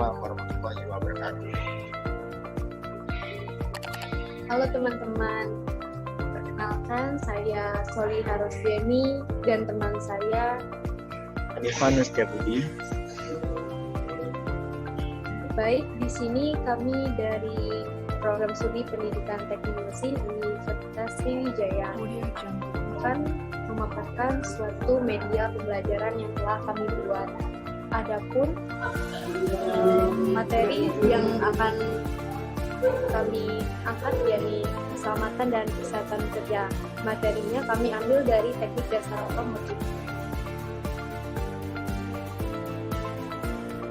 Waalaikumsalam warahmatullahi wabarakatuh. Halo teman-teman, perkenalkan saya Soliha Rosdiani dan teman saya Ivanus Jabudi. Baik, di sini kami dari Program Studi Pendidikan Teknik Mesin Universitas Sriwijaya akan memaparkan suatu media pembelajaran yang telah kami buat. Adapun materi yang akan kami angkat yakni keselamatan dan kesehatan kerja. Materinya kami ambil dari teknik dasar otomotif.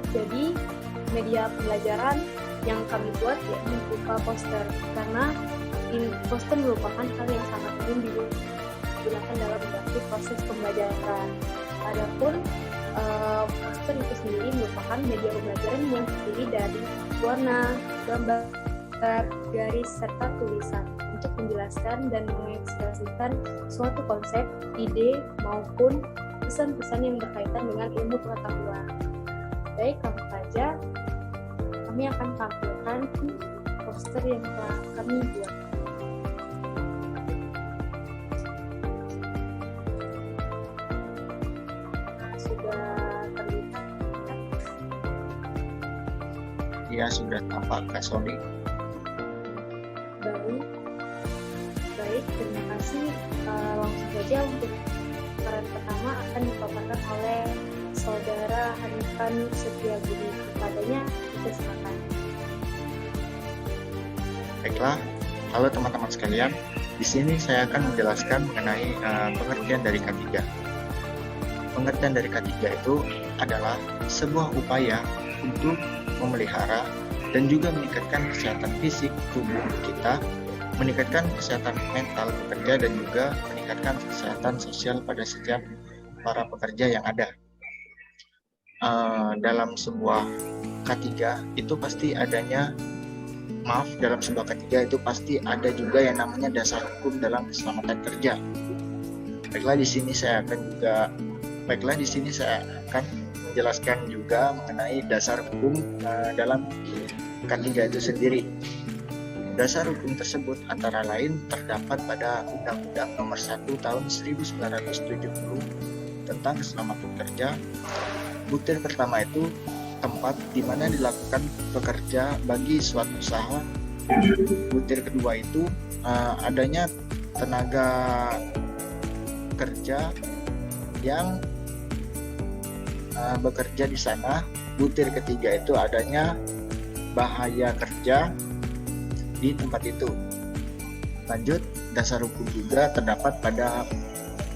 Jadi media pembelajaran yang kami buat yakni berupa poster, karena poster merupakan hal yang sangat umum digunakan dalam mengganti proses pembelajaran. Adapun poster itu sendiri merupakan media pembelajaran yang terdiri dari warna, gambar, garis, serta tulisan untuk menjelaskan dan mengekspresikan suatu konsep, ide, maupun pesan-pesan yang berkaitan dengan ilmu pengetahuan. Baik, langsung saja kami akan tampilkan poster yang telah kami buat. Sudah terlihat? Ya, sudah tampak Kak Soli. Baik, terima kasih. Langsung saja untuk peran pertama akan dipaparkan oleh Saudara Hanifan Setiabudi. Kepadanya kita silakan. Baiklah, halo teman-teman sekalian. Di sini saya akan menjelaskan mengenai pengertian dari K3. Pengertian dari K3 itu adalah sebuah upaya untuk memelihara dan juga meningkatkan kesehatan fisik tubuh kita, meningkatkan kesehatan mental pekerja, dan juga meningkatkan kesehatan sosial pada setiap para pekerja yang ada. Dalam sebuah K3 itu pasti adanya, dalam sebuah K3 itu pasti ada juga yang namanya dasar hukum dalam keselamatan kerja. Baiklah, di sini saya akan menjelaskan juga mengenai dasar hukum dalam K3 itu sendiri. Dasar hukum tersebut antara lain terdapat pada Undang-Undang Nomor 1 Tahun 1970 tentang keselamatan kerja. Butir pertama itu tempat di mana dilakukan pekerja bagi suatu usaha. Butir kedua itu adanya tenaga kerja yang bekerja di sana. Butir ketiga itu adanya bahaya kerja di tempat itu. Lanjut, dasar hukum juga terdapat pada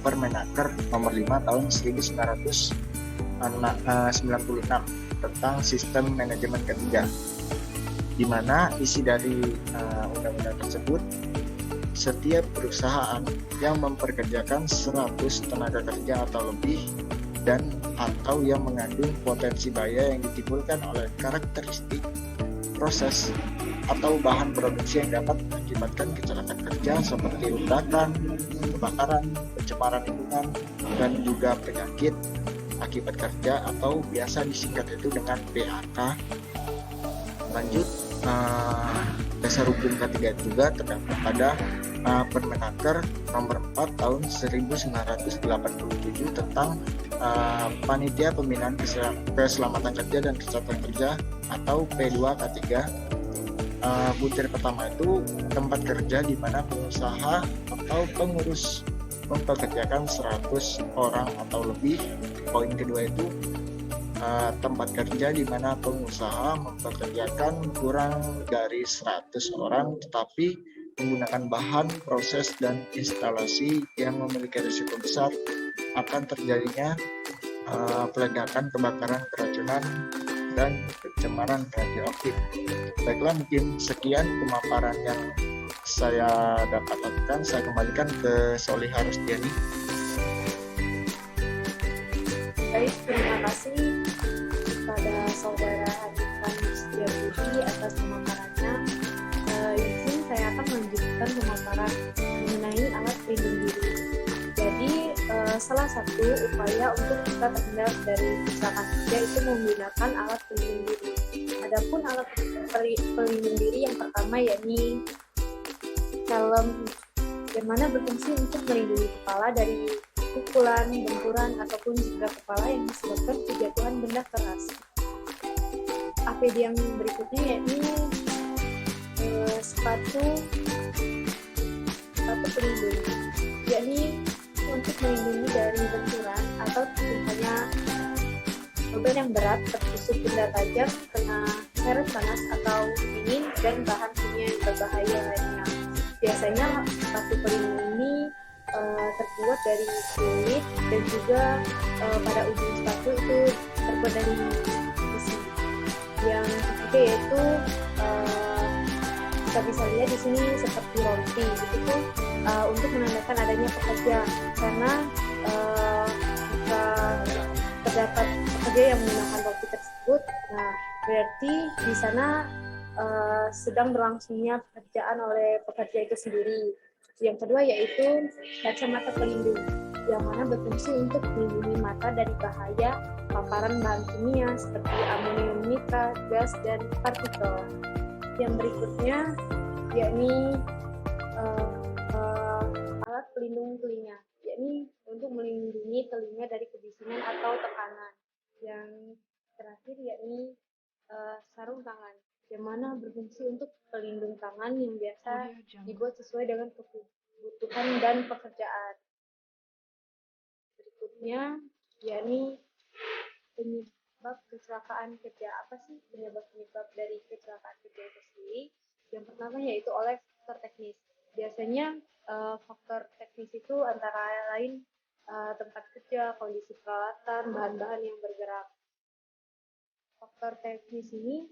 Permenaker Nomor 5 Tahun 1996 tentang sistem manajemen K3, di mana isi dari undang-undang tersebut, setiap perusahaan yang memperkerjakan 100 tenaga kerja atau lebih dan atau yang mengandung potensi bahaya yang ditimbulkan oleh karakteristik, proses, atau bahan produksi yang dapat mengakibatkan kecelakaan kerja seperti ledakan, kebakaran, pencemaran lingkungan, dan juga penyakit akibat kerja atau biasa disingkat itu dengan PHK. Lanjut, dasar hukum K3 juga terdapat pada Permenaker Nomor 4 Tahun 1987 tentang Panitia Pembinaan Keselamatan Kerja dan Kesehatan Kerja atau P2K3. Butir pertama itu tempat kerja di mana pengusaha atau pengurus mempekerjakan 100 orang atau lebih. Poin kedua itu tempat kerja di mana pengusaha mempekerjakan kurang dari 100 orang tetapi menggunakan bahan, proses, dan instalasi yang memiliki risiko besar akan terjadinya peledakan, kebakaran, keracunan, dan pencemaran radioaktif. Baiklah, mungkin sekian pemaparan yang saya dapat lakukan. Saya kembalikan ke Soliha Rosdiani. Baik, terima kasih kepada Saudara Hanifan Setiabudi atas pemaparannya. Izin saya akan melanjutkan pemaparan mengenai alat pelindung diri. Jadi, salah satu upaya untuk kita terhindar dari kecelakaan kerja itu menggunakan alat pelindung diri. Adapun alat pelindung diri yang pertama yakni helm, yang mana berfungsi untuk melindungi kepala dari pukulan, benturan, ataupun cedera kepala yang disebabkan kejatuhan benda keras. APD yang berikutnya yakni sepatu pelindung, yakni untuk melindungi dari benturan atau tertimpa beban yang berat, tertusuk benda tajam, kena seret panas atau dingin, dan bahan kimia yang berbahaya lainnya. Biasanya sepatu pelindung ini terbuat dari kulit dan juga pada ujung sepatu itu terbuat dari besi. Yang ketiga yaitu kita bisa lihat di sini seperti rompi, itu untuk menandakan adanya pekerja, karena jika terdapat pekerja yang menggunakan rompi tersebut, nah berarti di sana sedang berlangsungnya pekerjaan oleh pekerja itu sendiri. Yang kedua yaitu kacamata pelindung, yang mana berfungsi untuk melindungi mata dari bahaya paparan bahan kimia seperti amonium nitrat, gas, dan partikel. Yang berikutnya yakni alat pelindung telinga, yakni untuk melindungi telinga dari kebisingan atau tekanan. Yang terakhir yakni sarung tangan, yang mana berfungsi untuk pelindung tangan yang biasa dibuat sesuai dengan kebutuhan dan pekerjaan. Berikutnya yakni penyebab kecelakaan kerja. Apa sih penyebab dari kecelakaan kerja itu sendiri? Yang pertama yaitu oleh faktor teknis. Biasanya faktor teknis itu antara lain tempat kerja, kondisi peralatan, bahan-bahan yang bergerak. Faktor teknis ini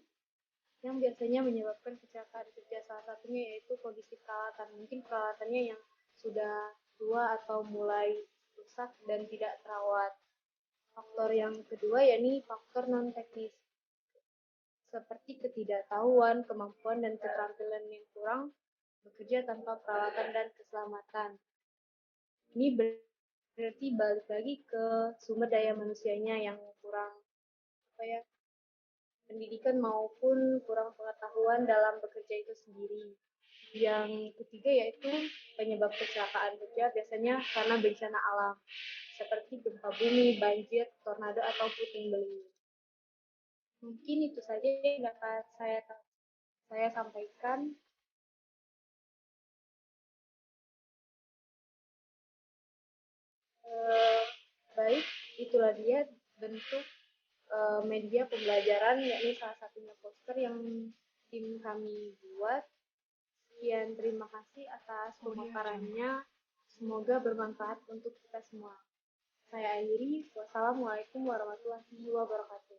yang biasanya menyebabkan kecelakaan kerja, salah satunya yaitu kondisi peralatan. Mungkin peralatannya yang sudah tua atau mulai rusak dan tidak terawat. Faktor yang kedua yakni faktor non-teknis, seperti ketidaktahuan, kemampuan, dan keterampilan yang kurang bekerja tanpa peralatan dan keselamatan. Ini berarti balik lagi ke sumber daya manusianya yang kurang pendidikan maupun kurang pengetahuan dalam bekerja itu sendiri. Yang ketiga yaitu penyebab kecelakaan kerja, biasanya karena bencana alam seperti gempa bumi, banjir, tornado, atau puting beliung. Mungkin itu saja yang dapat saya sampaikan. Baik, itulah dia bentuk media pembelajaran, yakni salah satunya poster yang tim kami buat. Sekian, terima kasih atas pemaparannya. Semoga bermanfaat untuk kita semua. Saya akhiri. Wassalamualaikum warahmatullahi wabarakatuh.